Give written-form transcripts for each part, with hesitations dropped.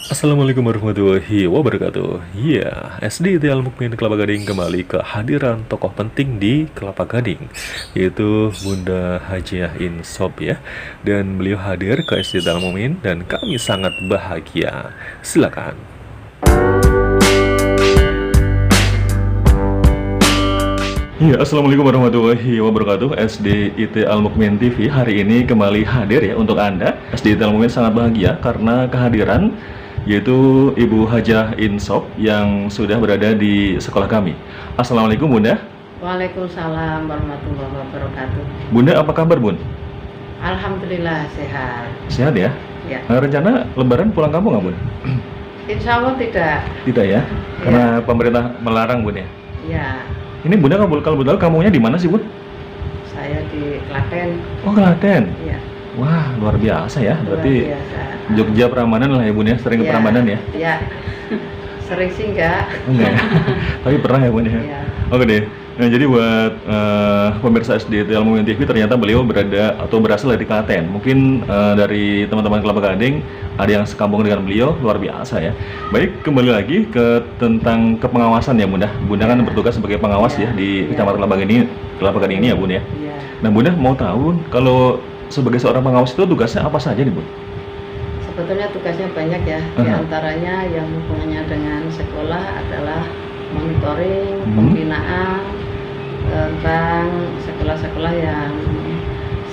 Assalamualaikum warahmatullahi wabarakatuh. Ya, SD Al Mukmin Kelapa Gading kembali kehadiran tokoh penting di Kelapa Gading, yaitu Bunda Hajiah Insop ya. Dan beliau hadir ke SD Al Mukmin dan kami sangat bahagia. Silakan. Ya, Assalamualaikum warahmatullahi wabarakatuh. SD IT Al Mukmin TV hari ini kembali hadir ya untuk Anda. SD IT Al Mukmin sangat bahagia karena kehadiran yaitu Ibu Hajah Insop yang sudah berada di sekolah kami. Assalamualaikum Bunda. Waalaikumsalam warahmatullahi wabarakatuh. Bunda apa kabar Bun? Alhamdulillah sehat. Sehat ya? Ya, Rencana Lebaran pulang kampung nggak Bun? insya Allah tidak. Tidak ya? Karena pemerintah melarang Bun ya? Ya, Ini Bunda kalau Bunda kampungnya di mana sih Bun? saya di Klaten. Oh Klaten. Ya, Wah luar biasa ya. luar Berarti biasa. Jogja Prambanan lah ya Bun ya, sering ke Ya, Prambanan ya? Ya, sering sih enggak. Enggak ya? Tapi pernah ya Bun ya? Ya, Oke deh. Nah, jadi buat pemirsa SD Al Mukmin TV, ternyata beliau berada atau berasal dari Klaten. Mungkin dari teman-teman Kelapa Gading ada yang sekampung dengan beliau, luar biasa ya. Baik, kembali lagi ke tentang kepengawasan ya Bunda. Bunda kan bertugas sebagai pengawas ya di Kecamatan Kelapa Gading ini ya Bun ya. ya. Nah Bunda mau tahu kalau sebagai seorang pengawas itu tugasnya apa saja nih Bun? Sebetulnya tugasnya banyak ya. Di antaranya yang hubungannya dengan sekolah adalah monitoring, pembinaan tentang sekolah-sekolah yang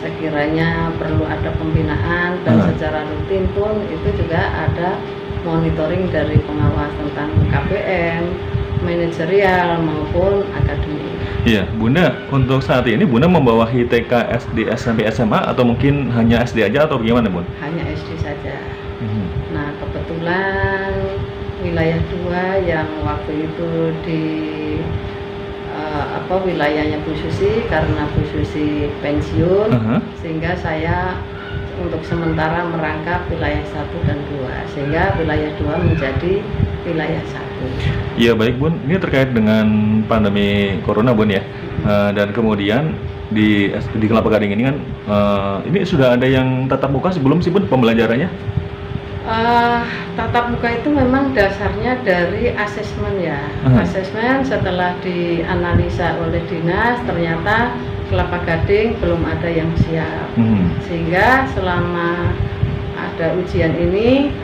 sekiranya perlu ada pembinaan dan secara rutin pun itu juga ada monitoring dari pengawas tentang KPM, manajerial maupun akademik. Iya, Bunda untuk saat ini Bunda membawahi TK, SD, SMP, SMA atau mungkin hanya SD aja atau gimana Bun? Hanya SD saja. Nah, kebetulan wilayah 2 yang waktu itu di wilayahnya Bu Susi, karena Bu Susi pensiun, sehingga saya untuk sementara merangkap wilayah 1 dan 2, sehingga wilayah 2 menjadi wilayah 1. Iya baik Bun, ini terkait dengan pandemi Corona Bun ya. Dan kemudian di Kelapa Gading ini kan ini sudah ada yang tatap muka sebelum sih Bun pembelajarannya? Tatap muka itu memang dasarnya dari asesmen ya. Asesmen setelah dianalisa oleh dinas, ternyata Kelapa Gading belum ada yang siap. Sehingga selama ada ujian ini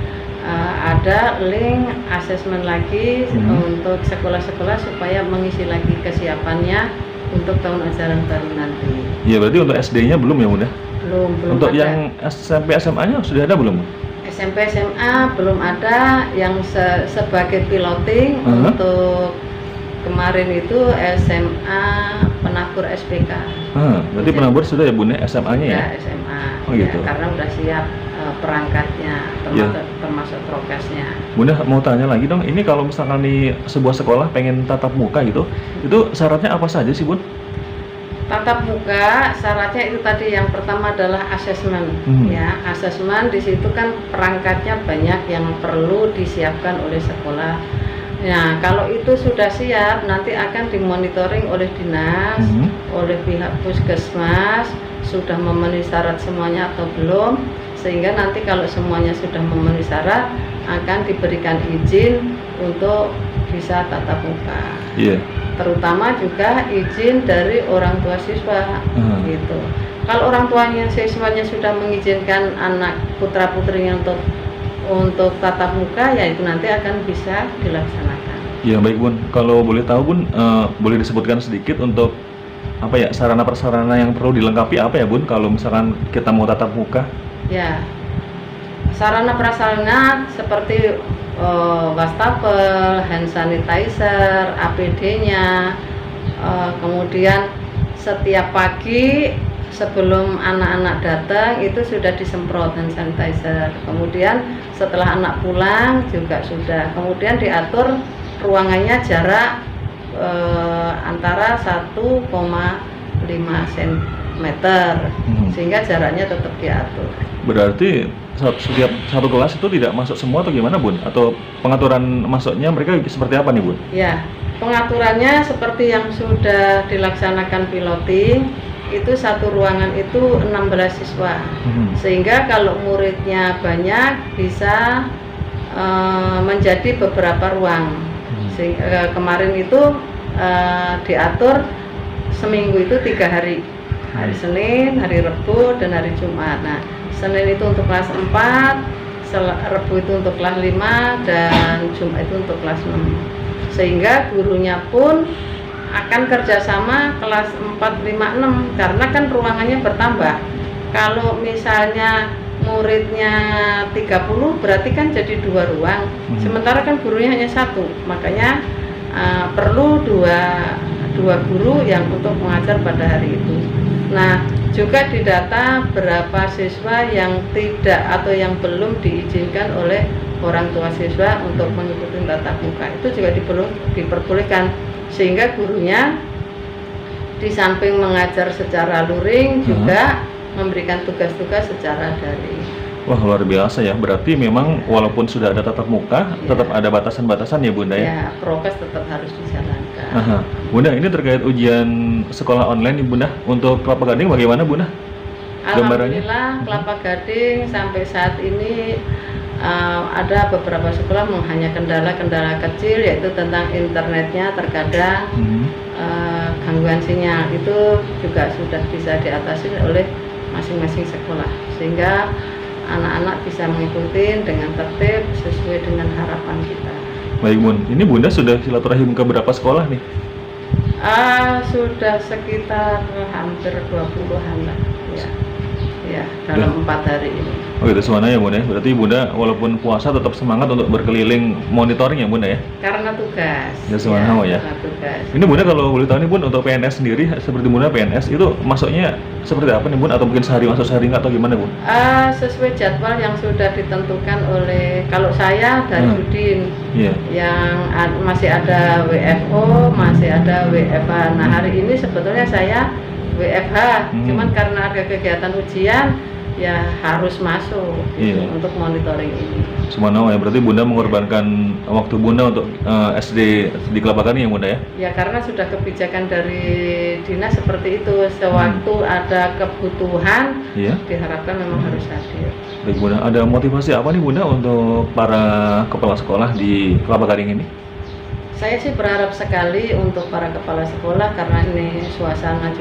ada link asesmen lagi untuk sekolah-sekolah supaya mengisi lagi kesiapannya untuk tahun ajaran baru nanti. Iya berarti untuk SD-nya belum ya Bunda? Belum Untuk ada. yang SMP SMA-nya sudah ada belum? SMP SMA belum ada yang sebagai piloting. Untuk kemarin itu SMA Penabur SPK. Berarti Penabur sudah ya Bunda SMA-nya ya? SMA. Oh gitu. Karena udah siap perangkatnya, termasuk prokesnya. Bunda mau tanya lagi dong, ini kalau misalkan di sebuah sekolah pengen tatap muka gitu, itu syaratnya apa saja sih Bun? Tatap muka syaratnya itu tadi, yang pertama adalah asesmen. Ya, asesmen di situ kan perangkatnya banyak yang perlu disiapkan oleh sekolah. Nah, kalau itu sudah siap, nanti akan dimonitoring oleh dinas, oleh pihak puskesmas, sudah memenuhi syarat semuanya atau belum, sehingga nanti kalau semuanya sudah memenuhi syarat, akan diberikan izin untuk bisa tatap muka. Terutama juga izin dari orang tua siswa, gitu. Kalau orang tuanya siswanya sudah mengizinkan anak putra putrinya untuk tatap muka, ya itu nanti akan bisa dilaksanakan. Ya baik Bun, kalau boleh tahu Bun, boleh disebutkan sedikit untuk apa ya sarana prasarana yang perlu dilengkapi apa ya Bun kalau misalkan kita mau tatap muka? Ya, sarana prasarana seperti wastafel, hand sanitizer, APD-nya, kemudian setiap pagi sebelum anak-anak datang itu sudah disemprot hand sanitizer. Kemudian setelah anak pulang juga sudah. Kemudian diatur ruangannya jarak antara 1,5 cm, sehingga jaraknya tetap diatur. Berarti setiap satu kelas itu tidak masuk semua atau gimana Bun? Atau pengaturan masuknya mereka seperti apa nih Bun? Ya, pengaturannya seperti yang sudah dilaksanakan piloting. Itu satu ruangan itu 16 siswa, sehingga kalau muridnya banyak bisa menjadi beberapa ruang. Kemarin itu diatur seminggu itu 3 hari. Hari Senin, hari Rabu, dan hari Jumat. Nah, Senin itu untuk kelas 4, Rabu itu untuk kelas 5, dan Jumat itu untuk kelas 6. Sehingga gurunya pun akan kerjasama kelas 4, 5, 6 karena kan ruangannya bertambah. Kalau misalnya muridnya 30 berarti kan jadi 2 ruang, sementara kan gurunya hanya 1, makanya perlu dua guru yang untuk mengajar pada hari itu. Nah, juga didata berapa siswa yang tidak atau yang belum diizinkan oleh orang tua siswa untuk mengikuti tatap muka, itu juga diperbolehkan, sehingga gurunya di samping mengajar secara luring juga memberikan tugas-tugas secara daring. Wah, luar biasa ya. Berarti memang walaupun sudah ada tatap muka, tetap ada batasan-batasan ya Bunda ya? Ya, prokes tetap harus dijalankan. Aha. Bunda, ini terkait ujian sekolah online nih Bunda. Untuk Kelapa Gading bagaimana Bunda? Alhamdulillah, Kelapa Gading sampai saat ini ada beberapa sekolah hanya kendala-kendala kecil, yaitu tentang internetnya terkadang gangguan sinyal, itu juga sudah bisa diatasi oleh masing-masing sekolah, sehingga anak-anak bisa mengikuti dengan tertib sesuai dengan harapan kita. Baik Bun, ini Bunda sudah silaturahim ke berapa sekolah nih? Sudah sekitar hampir 20-an lah, ya dalam 4 hari ini. Oh gitu, semuanya ya Bunda ya? Berarti Bunda walaupun puasa tetap semangat untuk berkeliling monitoring ya Bunda ya? Karena tugas. Ya semuanya ya? Karena tugas. Ini Bunda kalau boleh tahu nih Bun, untuk PNS sendiri, seperti Bunda PNS itu masuknya seperti apa nih Bun? Atau mungkin sehari masuk sehari nggak, atau gimana Bun? Sesuai jadwal yang sudah ditentukan oleh, kalau saya dari Udin, yang masih ada WFO, masih ada WFH. Nah hari ini sebetulnya saya WFH, cuman karena ada kegiatan ujian, ya harus masuk untuk monitoring ini. Semuanya ya, berarti Bunda mengorbankan waktu Bunda untuk SD di Kelapa Gading ya Bunda ya? Ya, karena sudah kebijakan dari dinas seperti itu, sewaktu ada kebutuhan diharapkan memang harus hadir. Baik Bunda, ada motivasi apa nih Bunda untuk para kepala sekolah di Kelapa Gading ini? Saya sih berharap sekali untuk para kepala sekolah, karena ini suasana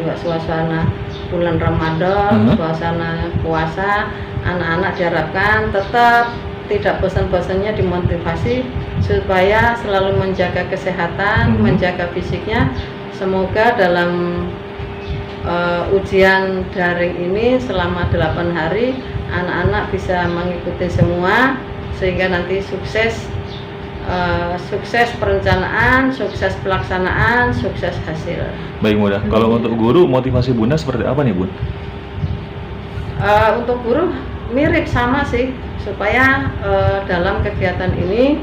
bulan Ramadan, suasana puasa, anak-anak diharapkan tetap tidak bosan-bosannya dimotivasi supaya selalu menjaga kesehatan, menjaga fisiknya. Semoga dalam ujian daring ini selama 8 hari anak-anak bisa mengikuti semua, sehingga nanti sukses perencanaan, sukses pelaksanaan, sukses hasil. Baik Bunda, kalau untuk guru motivasi Bunda seperti apa nih Bun? Untuk guru mirip sama sih, supaya dalam kegiatan ini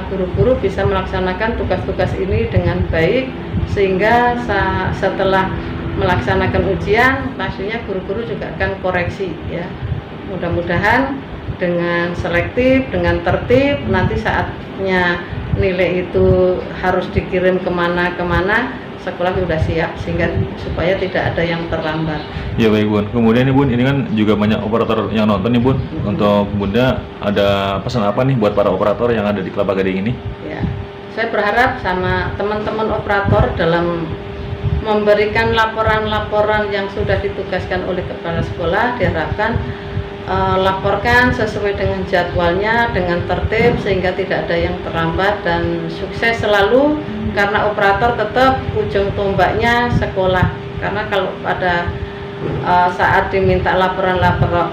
guru-guru bisa melaksanakan tugas-tugas ini dengan baik, sehingga setelah melaksanakan ujian pastinya guru-guru juga akan koreksi ya. Mudah-mudahan dengan selektif, dengan tertib, nanti saatnya nilai itu harus dikirim kemana-kemana, sekolah sudah siap, sehingga supaya tidak ada yang terlambat. Ya baik Bun, kemudian nih Bun, ini kan juga banyak operator yang nonton nih Bun. Untuk Bunda ada pesan apa nih buat para operator yang ada di Kelapa Gading ini? Ya, saya berharap sama teman-teman operator dalam memberikan laporan-laporan yang sudah ditugaskan oleh kepala sekolah, diharapkan laporkan sesuai dengan jadwalnya, dengan tertib, sehingga tidak ada yang terlambat, dan sukses selalu, karena operator tetap ujung tombaknya sekolah. Karena kalau pada saat diminta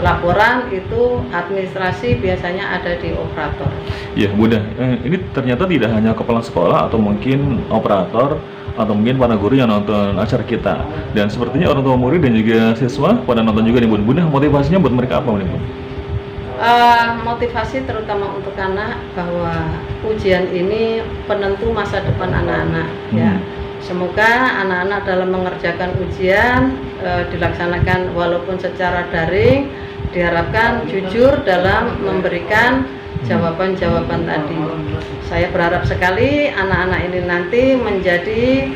laporan itu administrasi biasanya ada di operator. Ya Bunda, ini ternyata tidak hanya kepala sekolah atau mungkin operator atau mungkin para guru yang nonton acara kita, dan sepertinya orang tua murid dan juga siswa pada nonton juga nih Bun. Bunda, motivasinya buat mereka apa nih Bun? Motivasi terutama untuk anak, bahwa ujian ini penentu masa depan anak-anak ya. Semoga anak-anak dalam mengerjakan ujian dilaksanakan walaupun secara daring, diharapkan jujur dalam memberikan jawaban-jawaban tadi. Saya berharap sekali anak-anak ini nanti menjadi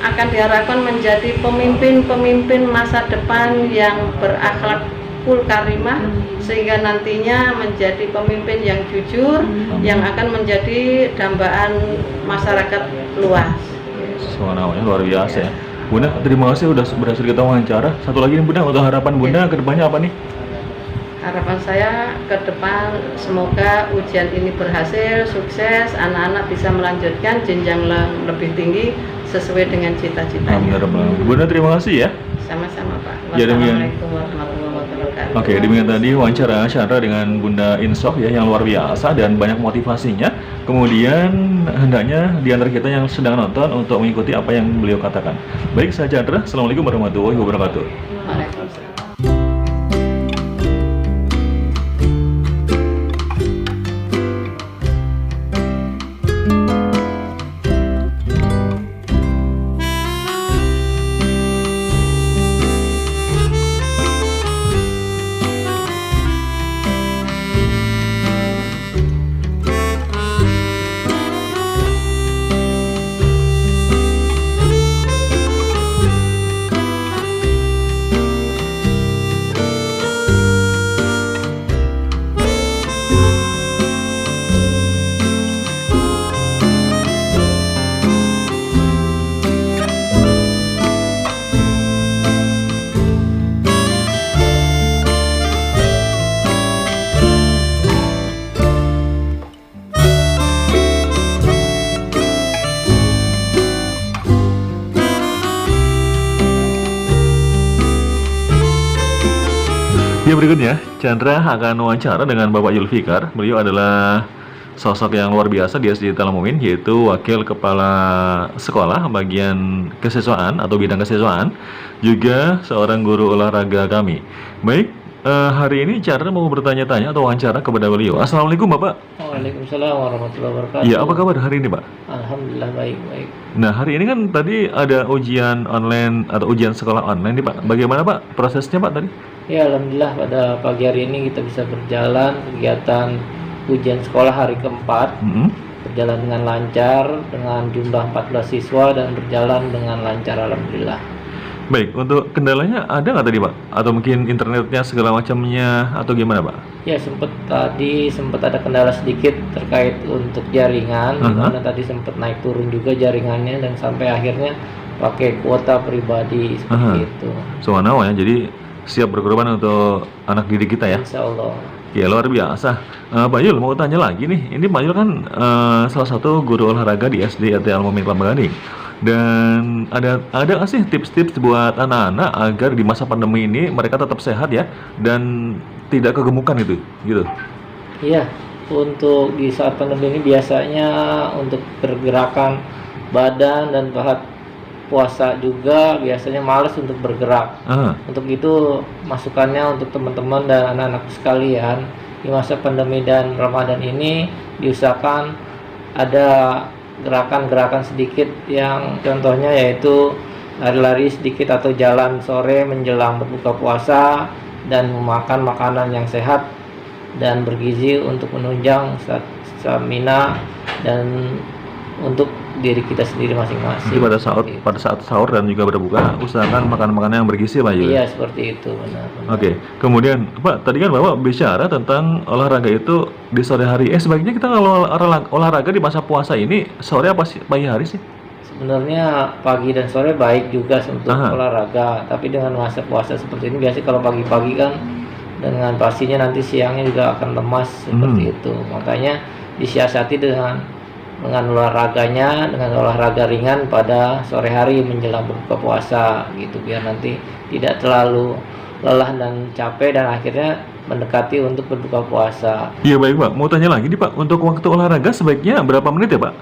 akan diharapkan menjadi pemimpin-pemimpin masa depan yang berakhlak full karimah sehingga nantinya menjadi pemimpin yang jujur yang akan menjadi dambaan masyarakat luas. Subhanallah, luar biasa ya. Bunda, terima kasih udah berhasil kita wawancara. Satu lagi nih Bunda, untuk harapan Bunda ke depannya apa nih? Harapan saya ke depan semoga ujian ini berhasil, sukses, anak-anak bisa melanjutkan jenjang lebih tinggi sesuai dengan cita-citanya. Bunda, terima kasih ya. Sama-sama Pak. Ya, Wassalamualaikum warahmatullahi wabarakatuh. Oke, demikian tadi wawancara Chandra dengan Bunda Insof ya, yang luar biasa dan banyak motivasinya. Kemudian hendaknya di antara kita yang sedang nonton untuk mengikuti apa yang beliau katakan. Baik, saya Chandra. Assalamualaikum warahmatullahi wabarakatuh. Waalaikumsalam. Ya, berikutnya Chandra akan wawancara dengan Bapak Zulfikar. Beliau adalah sosok yang luar biasa di SD Ta'al Mumin, yaitu Wakil Kepala Sekolah bagian kesiswaan atau bidang kesiswaan, juga seorang guru olahraga kami. Baik, hari ini Chandra mau bertanya-tanya atau wawancara kepada beliau. Assalamualaikum Bapak. Waalaikumsalam warahmatullahi wabarakatuh. Ya, apa kabar hari ini Pak? Alhamdulillah baik-baik. Nah, hari ini kan tadi ada ujian online atau ujian sekolah online nih Pak. Bagaimana Pak prosesnya Pak tadi? Ya, alhamdulillah pada pagi hari ini kita bisa berjalan kegiatan ujian sekolah hari keempat. Berjalan dengan lancar dengan jumlah 14 siswa dan berjalan dengan lancar alhamdulillah. Baik, untuk kendalanya ada nggak tadi Pak? Atau mungkin internetnya segala macamnya atau gimana Pak? Ya, sempat ada kendala sedikit terkait untuk jaringan, karena tadi sempat naik turun juga jaringannya dan sampai akhirnya pakai kuota pribadi seperti itu. Subhanallah ya, jadi siap berkorban untuk anak didik kita ya. Insya Allah. Ya, luar biasa. Pak Yul, mau tanya lagi nih. Ini Pak Yul kan salah satu guru olahraga di SD Ta'al Mumin Kelapa Gading. Dan ada nggak sih tips-tips buat anak-anak agar di masa pandemi ini mereka tetap sehat ya dan tidak kegemukan itu, gitu? Iya, untuk di saat pandemi ini biasanya untuk pergerakan badan dan saat puasa juga biasanya malas untuk bergerak. Untuk itu masukannya untuk teman-teman dan anak-anak sekalian di masa pandemi dan Ramadan ini diusahakan ada gerakan-gerakan sedikit yang contohnya yaitu lari-lari sedikit atau jalan sore menjelang berbuka puasa dan memakan makanan yang sehat dan bergizi untuk menunjang stamina dan untuk diri kita sendiri masing-masing. Jadi pada saat sahur dan juga berbuka usahakan makan makanan yang bergizi Pak Yul. Iya, seperti itu benar. Oke. Kemudian Pak, tadi kan Bapak bicara tentang olahraga itu di sore hari. Sebaiknya kita kalau olahraga di masa puasa ini sore apa sih pagi hari sih? Sebenarnya pagi dan sore baik juga untuk olahraga, tapi dengan masa puasa seperti ini biasanya kalau pagi-pagi kan dengan pastinya nanti siangnya juga akan lemas seperti itu. Makanya disiasati dengan olahraganya, dengan olahraga ringan pada sore hari menjelang berbuka puasa gitu, biar nanti tidak terlalu lelah dan capek dan akhirnya mendekati untuk berbuka puasa. Iya, baik Pak, mau tanya lagi nih Pak, untuk waktu olahraga sebaiknya berapa menit ya Pak?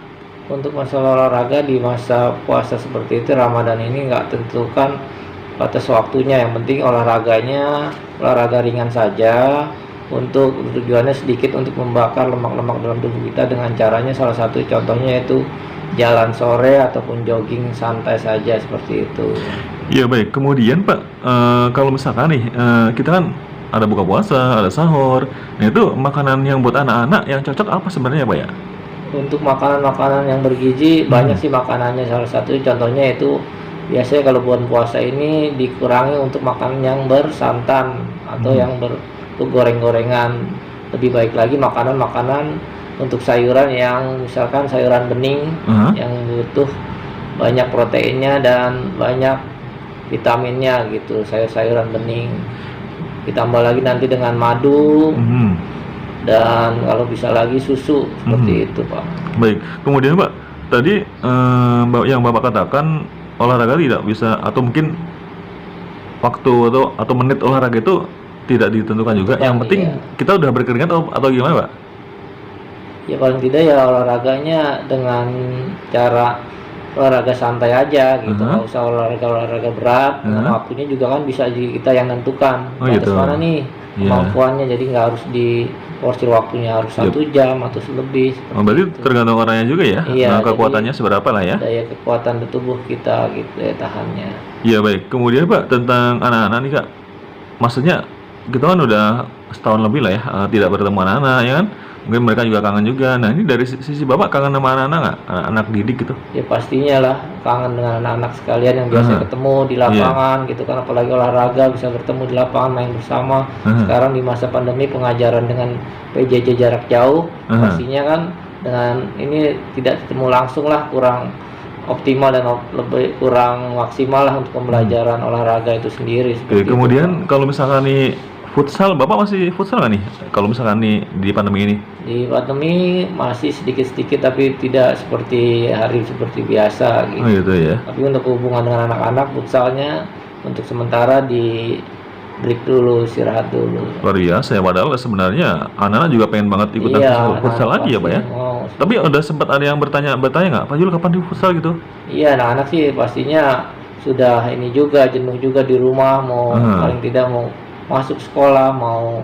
Untuk masalah olahraga di masa puasa seperti itu Ramadan ini nggak tentukan batas waktunya, yang penting olahraganya olahraga ringan saja. Untuk tujuannya sedikit untuk membakar lemak-lemak dalam tubuh kita dengan caranya salah satu contohnya yaitu jalan sore ataupun jogging santai saja seperti itu. Iya, baik. Kemudian Pak, kalau misalkan nih kita kan ada buka puasa, ada sahur. Nah, itu makanan yang buat anak-anak yang cocok apa sebenarnya Pak ya? Untuk makanan-makanan yang bergizi banyak sih makanannya, salah satu contohnya itu biasanya kalau bulan puasa ini dikurangi untuk makanan yang bersantan atau yang untuk goreng-gorengan. Lebih baik lagi makanan-makanan untuk sayuran yang misalkan sayuran bening yang butuh banyak proteinnya dan banyak vitaminnya gitu, sayur-sayuran bening. Ditambah lagi nanti dengan madu dan kalau bisa lagi susu seperti itu, Pak. Baik, kemudian Pak, tadi yang Bapak katakan olahraga tidak bisa, atau mungkin waktu atau menit olahraga itu tidak ditentukan juga. Yang penting kita udah berkeringat atau gimana, Pak? Ya paling tidak ya olahraganya dengan cara olahraga santai aja gitu, nggak usah olahraga berat. Dengan waktunya juga kan bisa kita yang nentukan batas mana nih kemampuannya, jadi nggak harus diporsir waktunya harus 1 jam atau lebih. Berarti tergantung orangnya juga ya, kekuatannya seberapa lah ya, daya kekuatan tubuh kita gitu, daya tahannya. Iya baik. Kemudian Pak, tentang anak-anak nih Kak, maksudnya kita kan udah setahun lebih lah ya tidak bertemu anak-anak ya kan, mungkin mereka juga kangen juga. Nah ini dari sisi Bapak kangen sama anak-anak nggak, anak didik gitu? Ya pastinya lah kangen dengan anak-anak sekalian yang biasa ketemu di lapangan gitu kan, apalagi olahraga bisa bertemu di lapangan main bersama. Sekarang di masa pandemi pengajaran dengan PJJ jarak jauh, pastinya kan dengan ini tidak ketemu langsung lah, kurang optimal dan lebih kurang maksimal lah untuk pembelajaran olahraga itu sendiri. Oke, kemudian kalau misalkan nih futsal, Bapak masih futsal nggak nih? Kalau misalkan nih di pandemi ini? Di pandemi masih sedikit-sedikit, tapi tidak seperti seperti biasa gitu. Oh gitu ya. Tapi untuk hubungan dengan anak-anak futsalnya untuk sementara di break dulu, istirahat dulu. Luar biasa ya, padahal sebenarnya anak-anak juga pengen banget ikutan futsal lagi ya Pak ya? Tapi udah sempat ada yang bertanya nggak, Pak Jul kapan di futsal gitu? Iya, anak-anak sih pastinya sudah ini juga, jenuh juga di rumah, mau paling tidak mau masuk sekolah, mau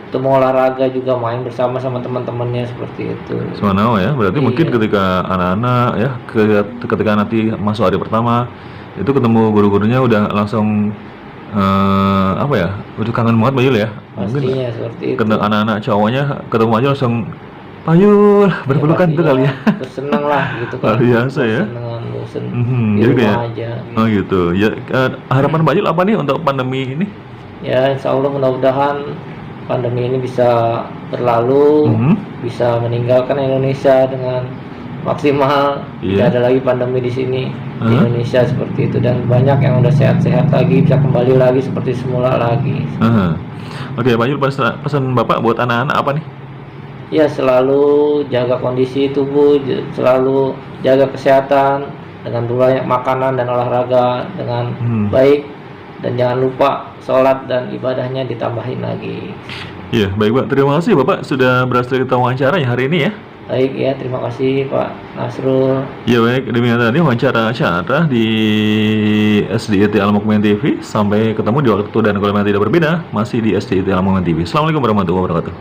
ketemu olahraga juga, main bersama sama teman-temannya seperti itu. Sebenarnya ya, berarti mungkin ketika anak-anak ya, ketika nanti masuk hari pertama itu ketemu guru-gurunya udah langsung apa ya, udah kangen banget Pak Yul ya. Pastinya seperti itu. Ketemu anak-anak cowoknya ketemu aja langsung Pak Yul berpelukan itu kali ya. Seneng lah gitu kan. Luar biasa ya. Seneng bosen di jadi rumah kayak, aja. Gitu. Oh gitu. Ya harapan Pak Yul apa nih untuk pandemi ini? Ya insya Allah mudah-mudahan pandemi ini bisa berlalu, bisa meninggalkan Indonesia dengan maksimal. Tidak ada lagi pandemi di sini di Indonesia seperti itu, dan banyak yang udah sehat-sehat lagi, bisa kembali lagi seperti semula lagi. Oke, Pak Yul, pesan Bapak buat anak-anak apa nih? Ya selalu jaga kondisi tubuh, selalu jaga kesehatan dengan banyak makanan dan olahraga dengan baik, dan jangan lupa sholat dan ibadahnya ditambahin lagi. Iya, baik Pak. Terima kasih Bapak sudah berhasil kita wawancara ya hari ini ya. Baik ya, terima kasih Pak Nasrul. Ya baik, demikian tadi wawancara acara di SDIT Al Mukmin TV. Sampai ketemu di waktu dan kalau yang tidak berbeda, masih di SDIT Al Mukmin TV. Assalamualaikum warahmatullahi wabarakatuh.